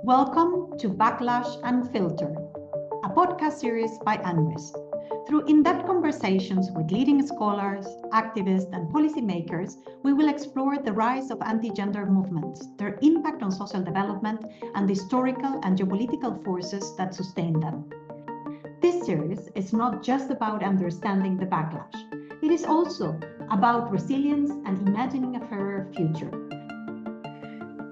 Welcome to Backlash Unfiltered, a podcast series by Unrest. Through in-depth conversations with leading scholars, activists, and policymakers, we will explore the rise of anti-gender movements, their impact on social development, and the historical and geopolitical forces that sustain them. This series is not just about understanding the backlash. It is also about resilience and imagining a fairer future.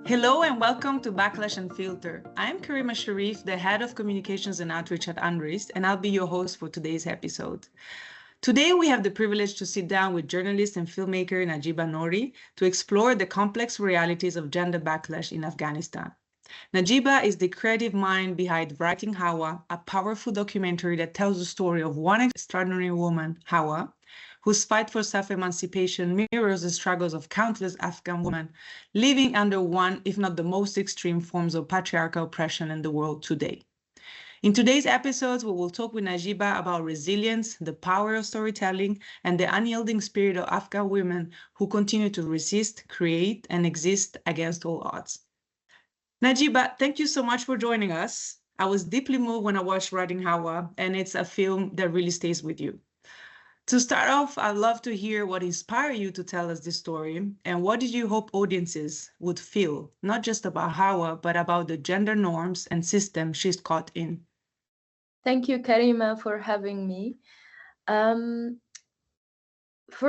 Hello and welcome to Backlash Unfiltered. I'm Karima Sharif, the Head of Communications and Outreach at Unrest, and I'll be your host for today's episode. Today, we have the privilege to sit down with journalist and filmmaker Najeeba Nouri to explore the complex realities of gender backlash in Afghanistan. Najeeba is the creative mind behind Writing Hawa, a powerful documentary that tells the story of one extraordinary woman, Hawa, whose fight for self-emancipation mirrors the struggles of countless Afghan women living under one, if not the most extreme forms of patriarchal oppression in the world today. In today's episodes, we will talk with Najeeba about resilience, the power of storytelling, and the unyielding spirit of Afghan women who continue to resist, create, and exist against all odds. Najeeba, thank you so much for joining us. I was deeply moved when I watched Writing Hawa, and it's a film that really stays with you. To start off, I'd love to hear what inspired you to tell us this story, and what did you hope audiences would feel, not just about Hawa, but about the gender norms and system she's caught in. Thank you, Karima, for having me. For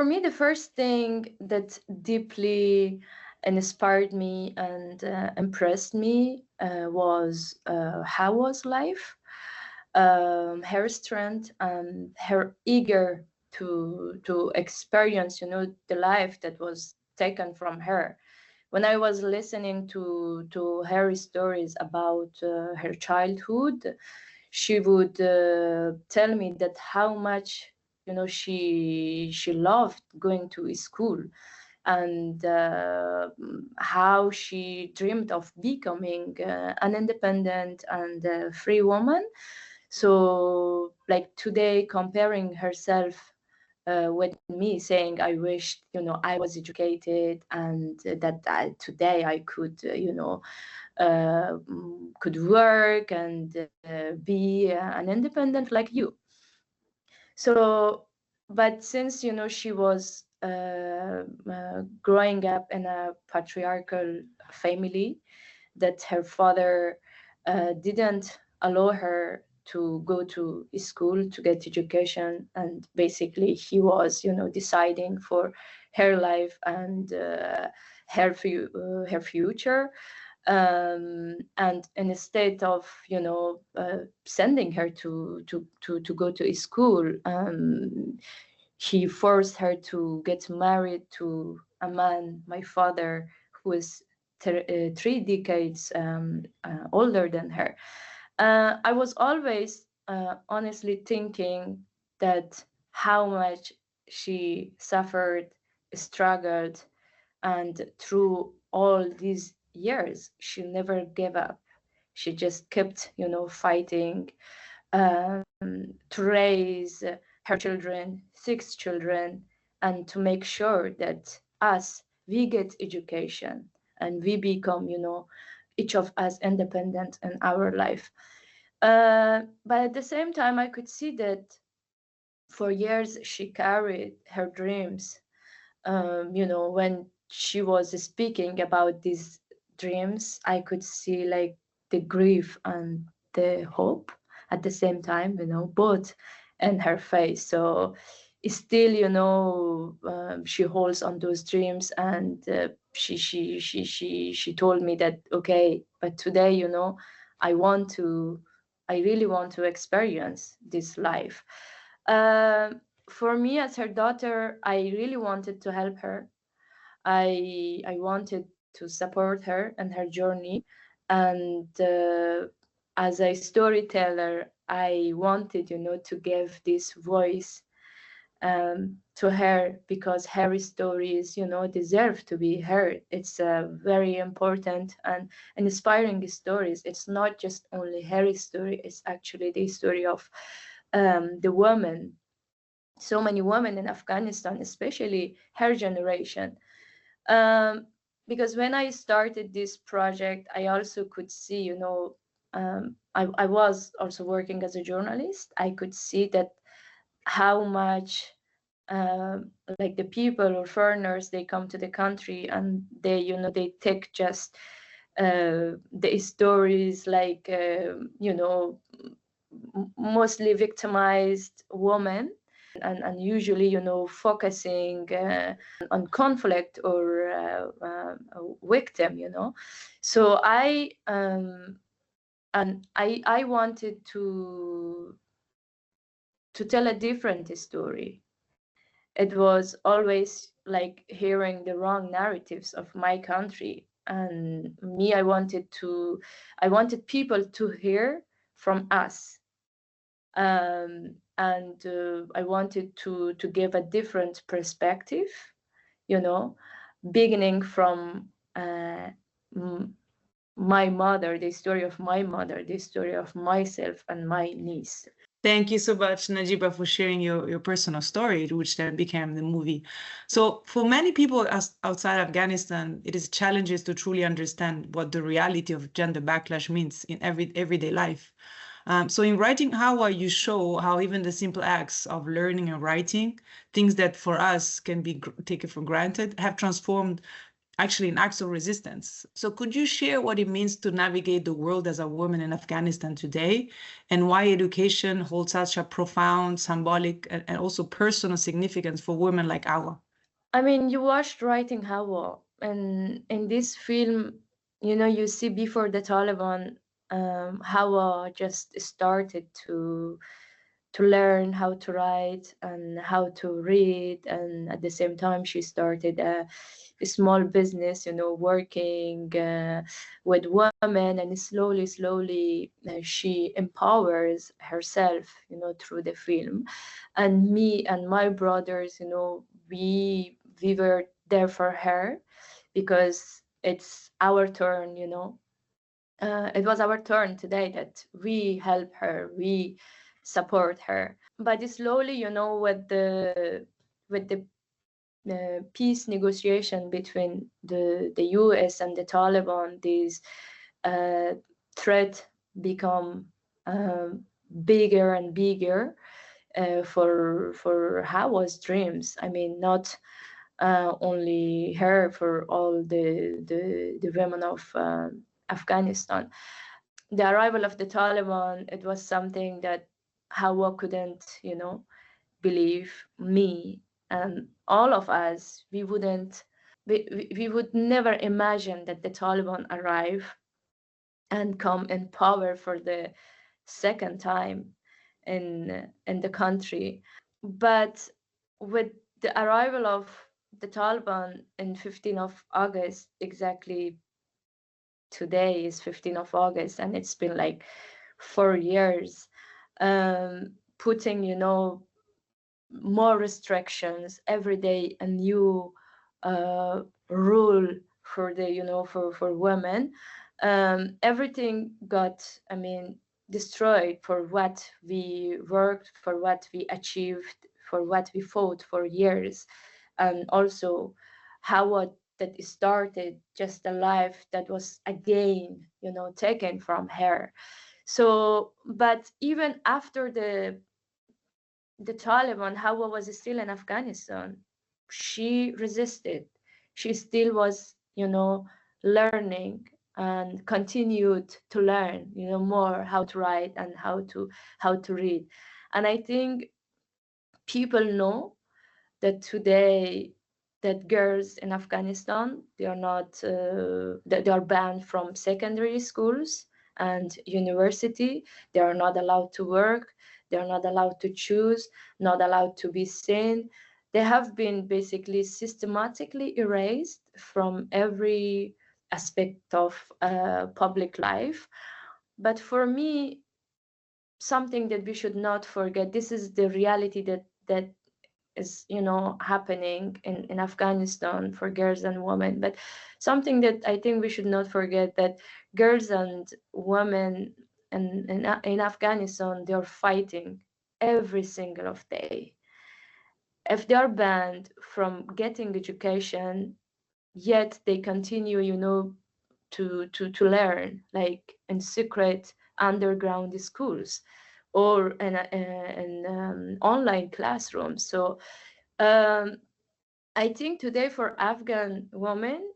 me, the first thing that deeply inspired me and impressed me was Hawa's life, her strength, and her eager to experience, the life that was taken from her. When I was listening to her stories about her childhood, she would tell me that how much she loved going to school, and how she dreamed of becoming an independent and free woman. So like today, comparing herself with me, saying I wished I was educated, and that today I could could work and be an independent like you. So, but since she was growing up in a patriarchal family, that her father didn't allow her to go to school to get education, and basically he was deciding for her life and her future, and instead of sending her to go to school, he forced her to get married to a man, my father, who is 3 decades older than her. I was always honestly thinking that how much she suffered, struggled, and through all these years, she never gave up. She just kept, fighting to raise her children, 6 children, and to make sure that we get education and we become, each of us independent in our life. But at the same time, I could see that for years she carried her dreams. When she was speaking about these dreams, I could see like the grief and the hope at the same time, both in her face. So still, she holds on those dreams, and she told me that, okay, but today, I really want to experience this life. For me, as her daughter, I really wanted to help her. I wanted to support her and her journey, and as a storyteller, I wanted, to give this voice to her, because her stories, deserve to be heard. It's a very important and inspiring stories. It's not just only her story; it's actually the story of the woman. So many women in Afghanistan, especially her generation. Um, because when I started this project, I also could see, you know, I was also working as a journalist. I could see that how much like the people or foreigners, they come to the country and they, you know, they take just the stories like, you know, mostly victimized women, and usually, you know, focusing on conflict or victim, you know. So I wanted to tell a different story. It was always like hearing the wrong narratives of my country, and me, I wanted people to hear from us, and I wanted to give a different perspective, you know, beginning from my mother, the story of my mother, the story of myself and my niece. Thank you so much, Najiba, for sharing your personal story, which then became the movie. So for many people outside Afghanistan, it is challenges to truly understand what the reality of gender backlash means in everyday life. So in writing Hawa, you show how even the simple acts of learning and writing, things that for us can be taken for granted, have transformed actually in acts of resistance. So could you share what it means to navigate the world as a woman in Afghanistan today, and why education holds such a profound, symbolic, and also personal significance for women like Awa? I mean, you watched Writing Hawa, and in this film, you know, you see before the Taliban, Hawa just started to learn how to write and how to read, and at the same time, she started a small business, you know, working with women, and slowly, she empowers herself, you know, through the film. And me and my brothers, you know, we were there for her because it's our turn, you know. It was our turn today that we help her, we support her. But slowly, you know, with the peace negotiation between the US and the Taliban, this threat become bigger and bigger for Hawa's dreams. I mean, not only her, for all the women of Afghanistan. The arrival of the Taliban, it was something that Hawa couldn't, you know, believe. Me and all of us, we would never imagine that the Taliban arrive and come in power for the second time in the country. But with the arrival of the Taliban in 15th of August, exactly today is 15th of August, and it's been like 4 years, putting, you know, more restrictions every day, a new rule for the, you know, for women. Everything got, I mean, destroyed for what we worked, for what we achieved, for what we fought for years. And also how that started just a life that was again, you know, taken from her. So but even after the Taliban, Hawa was still in Afghanistan. She resisted. She still was, you know, learning and continued to learn, you know, more how to write and how to read. And I think people know that today that girls in Afghanistan, they are not that they are banned from secondary schools and university. They are not allowed to work. They are not allowed to choose, not allowed to be seen. They have been basically systematically erased from every aspect of public life. But for me, something that we should not forget, this is the reality that is, you know, happening in Afghanistan for girls and women. But something that I think we should not forget, that girls and women in Afghanistan, they are fighting every single of day. If they are banned from getting education, yet they continue, to learn, like in secret underground schools or in online classrooms. So I think today for Afghan women,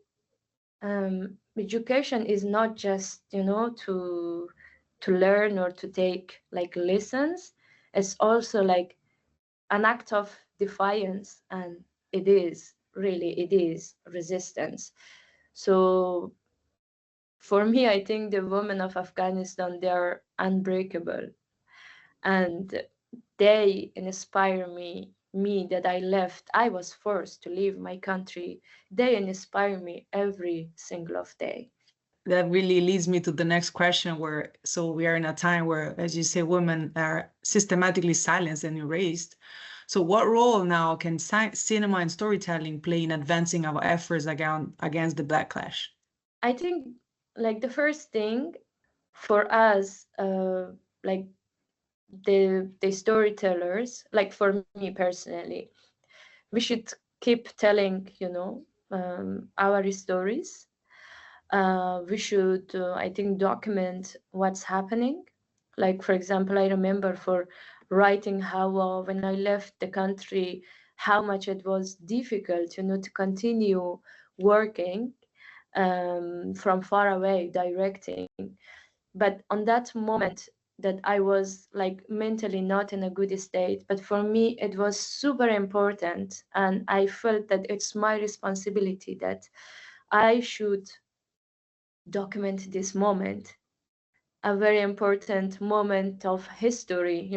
education is not just, to learn or to take like lessons. It's also like an act of defiance, and it is resistance. So for me, I think the women of Afghanistan, they are unbreakable, and they inspire me that I was forced to leave my country. They inspire me every single of day. That really leads me to the next question, where so we are in a time where, as you say, women are systematically silenced and erased. So what role now can cinema and storytelling play in advancing our efforts against the backlash? I think like the first thing for us, like the storytellers, like for me personally, we should keep telling, our stories. We should, I think, document what's happening. Like, for example, I remember for writing Hawa, when I left the country, how much it was difficult, to continue working from far away, directing. But on that moment, that I was like mentally not in a good state, but for me it was super important, and I felt that it's my responsibility that I should document this moment, a very important moment of history,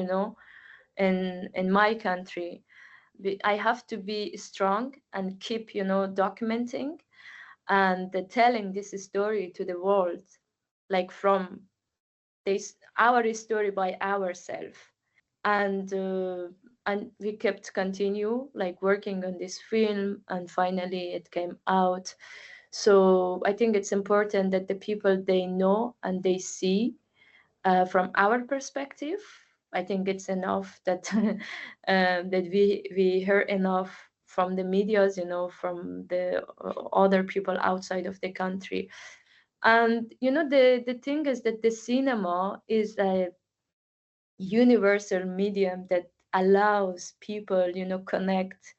in my country. I have to be strong and keep, documenting and telling this story to the world, like from this our story by ourselves. And we kept continue like working on this film, and finally it came out. So I think it's important that the people, they know and they see from our perspective. I think it's enough that that we hear enough from the medias, from the other people outside of the country. And the thing is that the cinema is a universal medium that allows people, connect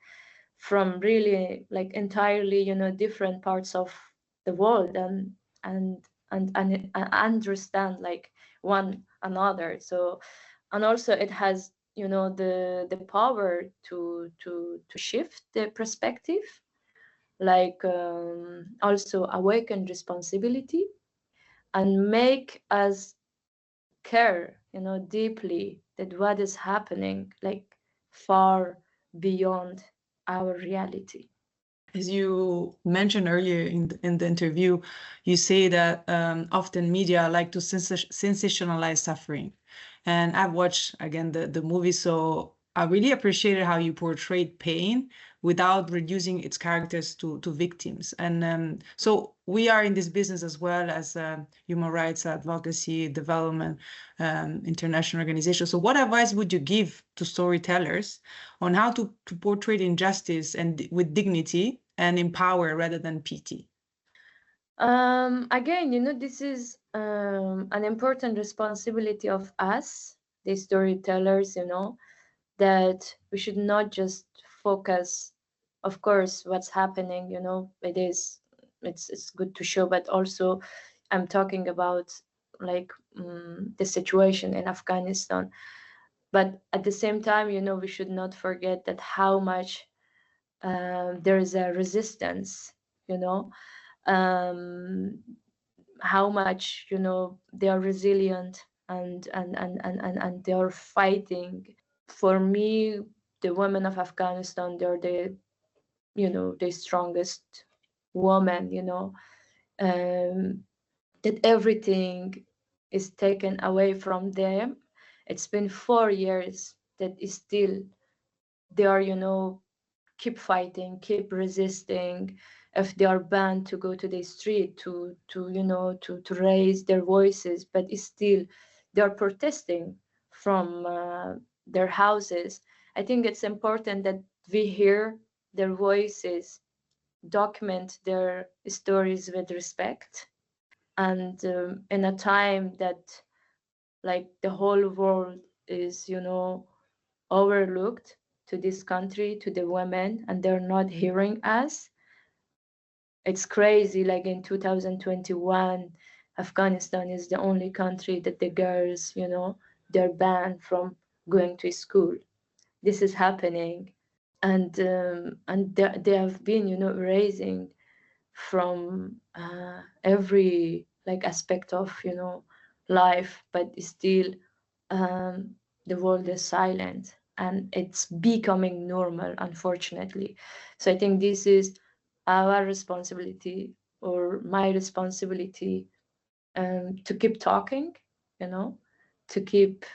from really like entirely, different parts of the world, and understand like one another. So, and also it has, the power to shift the perspective, like also awaken responsibility and make us care, deeply that what is happening like far beyond our reality. As you mentioned earlier in the interview, you say that often media like to sensationalize suffering. And I've watched, again, the movie, so I really appreciated how you portrayed pain without reducing its characters to victims. And so we are in this business as well as human rights advocacy, development, international organizations. So what advice would you give to storytellers on how to portray injustice and with dignity and empower rather than pity? Again, this is an important responsibility of us, the storytellers, that we should not just focus, of course, what's happening, it's good to show, but also I'm talking about like the situation in Afghanistan. But at the same time, we should not forget that how much there is a resistance, um, how much, they are resilient, and they are fighting. For me, the women of Afghanistan, they're the strongest woman, that everything is taken away from them. It's been 4 years that is still they are, keep fighting, keep resisting. If they are banned to go to the street to raise their voices, but still they are protesting from their houses. I think it's important that we hear their voices document their stories with respect. And in a time that like the whole world is, overlooked to this country, to the women, and they're not hearing us. It's crazy. Like in 2021, Afghanistan is the only country that the girls, they're banned from going to school. This is happening, and they have been, raising from every like aspect of, life, but still the world is silent, and it's becoming normal, unfortunately. So I think this is our responsibility, or my responsibility, to keep talking, to keep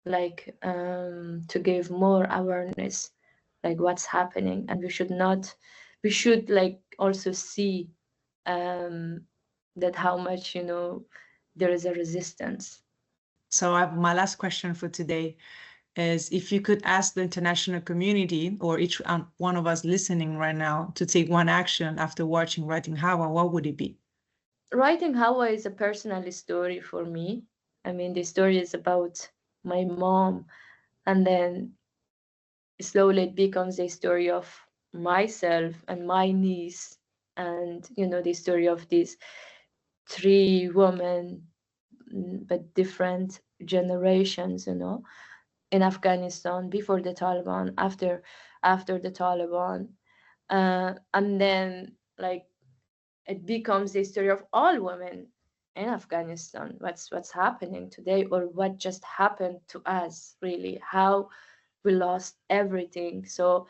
like to give more awareness, like what's happening. And we should like also see that how much, there is a resistance. So my last question for today is, if you could ask the international community or each one of us listening right now to take one action after watching Writing Hawa, what would it be? Writing Hawa is a personal story for me. I mean, the story is about my mom, and then slowly it becomes a story of myself and my niece, and the story of these three women, but different generations, in Afghanistan, before the Taliban, after the Taliban, and then like it becomes the story of all women in Afghanistan. What's happening today, or what just happened to us, really, how we lost everything. So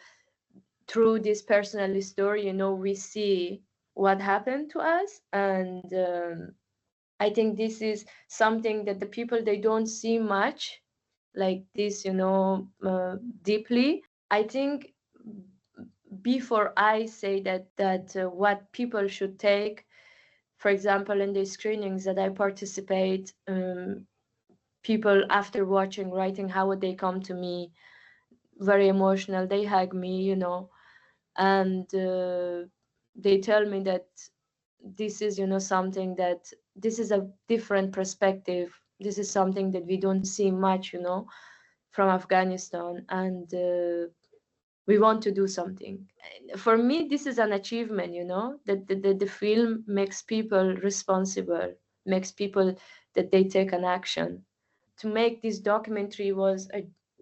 through this personal story, we see what happened to us, and I think this is something that the people, they don't see much like this, deeply. I think before I say that what people should take, for example, in the screenings that I participate, people after watching Writing How would they come to me very emotional, they hug me, and they tell me that this is, something that this is a different perspective. This is something that we don't see much, from Afghanistan, and we want to do something. For me, this is an achievement, that the film makes people responsible, makes people that they take an action. To make this documentary was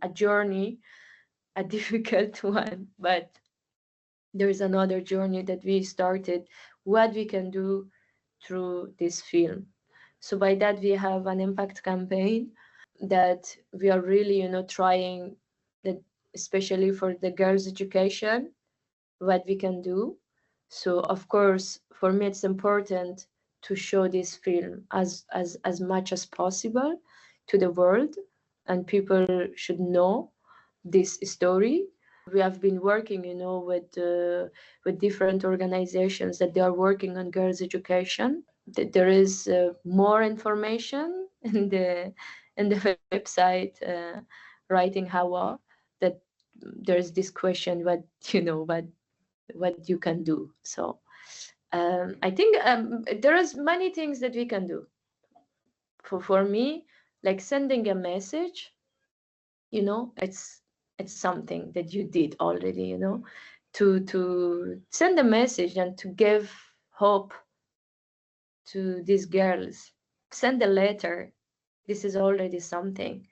a journey, a difficult one, but there is another journey that we started, what we can do through this film. So by that, we have an impact campaign that we are really, trying that, especially for the girls' education, what we can do. So of course, for me, it's important to show this film as much as possible to the world, and people should know this story. We have been working, with different organizations that they are working on girls' education. There is more information in the website, Writing Hawa, that there's this question, what you can do. So I think there is many things that we can do. For me, like sending a message, it's something that you did already, to send a message and to give hope to these girls. Send a letter, this is already something.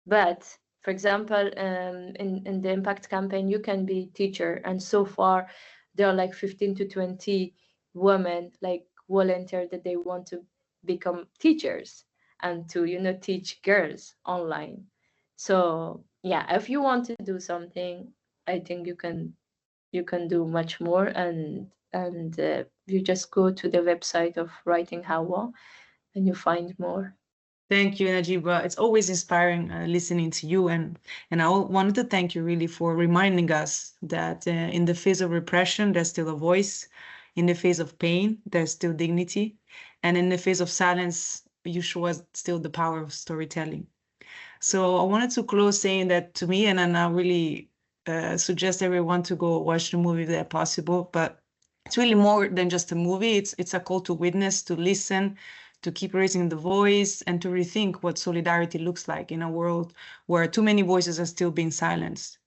But for example, in the impact campaign, you can be teacher, and so far there are like 15 to 20 women like volunteer that they want to become teachers and to teach girls online. So yeah, if you want to do something, I think you can do much more, and you just go to the website of Writing Hawa and you find more. Thank you, Najiba. It's always inspiring listening to you. And I wanted to thank you really for reminding us that in the face of repression, there's still a voice. In the face of pain, there's still dignity. And in the face of silence, you show us still the power of storytelling. So I wanted to close saying that to me, and I really suggest everyone to go watch the movie if they're possible. But it's really more than just a movie. It's a call to witness, to listen, to keep raising the voice, and to rethink what solidarity looks like in a world where too many voices are still being silenced.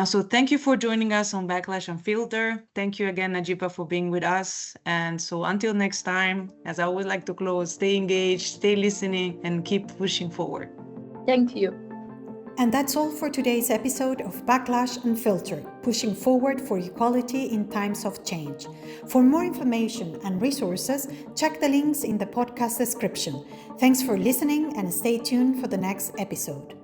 So thank you for joining us on Backlash Unfiltered. Thank you again, Najiba, for being with us. And so until next time, as I always like to close, stay engaged, stay listening, and keep pushing forward. Thank you. And that's all for today's episode of Backlash Unfiltered, pushing forward for equality in times of change. For more information and resources, check the links in the podcast description. Thanks for listening and stay tuned for the next episode.